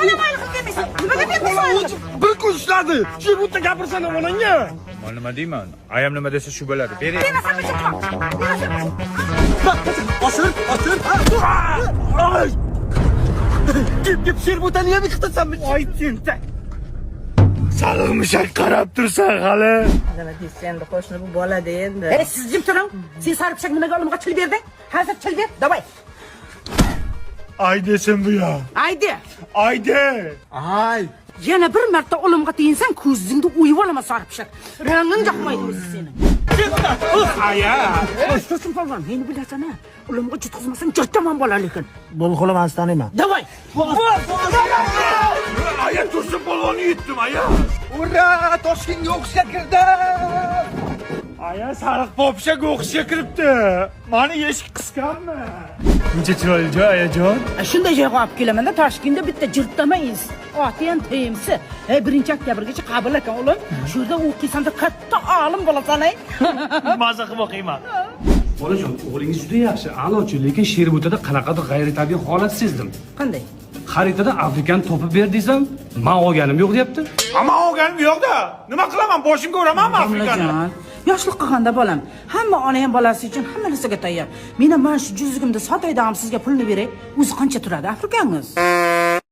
Mana mayli qilib bermaysan. Nimaga bermaysan? Bir kun ishladi. Shu yerda gapirsana onangga. Men nima deyman? Ayam nima desa shu bo'ladi. Bering. Bermasam chiqma. Osir. Gip sherbutani ham yiqitasanmi? Voy tentak. Sariq mushak qarab tursan hali. Nima deysiz endi qo'shni bu bo'ladi endi. Siz jim turing. Sen saripshak nimaga olimga til berding? Hozir til ber. Davay. Ay desin bu ya. Aydi. Ayde. Ay. Yana bir marta olimga teginsang, ko'zingni o'yib olaman saripshak. Ranging yoqmaydi o'zi seni. Aya. To'sin polvon, meni bilasan-a? Olimga jutqizmasang jo'ttaman bo'lar lekin. Bol qo'lim az taniyman. Davay. Aya tursun polvonni yutdim aya. Ura, Toshkentga o'qishga kirdim. Aya sariq popshaga o'qishga kiribdi. Mani eshik qisqanmi? Buncha chiroyli joy ayajon. Shunday joyga olib kelaman-da, Toshkentda bitta jirtamaysiz. Oti ham teyimsi. 1-oktabrgacha qabul ekan o'g'lim. Shu yerda o'qiysan deb katta olim bo'lasan-ay. Maza qilib o'qiyman. Bolajon, o'g'lingiz juda yaxshi, a'lochi, lekin Sherbutada qanaqadir g'ayritabiiy holat sezdim. Qanday? Xaritada Afrikani topib ber desam, men olganim yo'q deyapti. Ama olganim yo'q-da. Nima qilaman? Boshimga uramanmi Afrikani? Yoshlik qilganda bolam, hamma ona ham bolasi uchun hamma narsaga tayyor. Meni mana shu juzligimda sotaydan sizga pulni beray. O'zi qancha turadi Afrikangiz?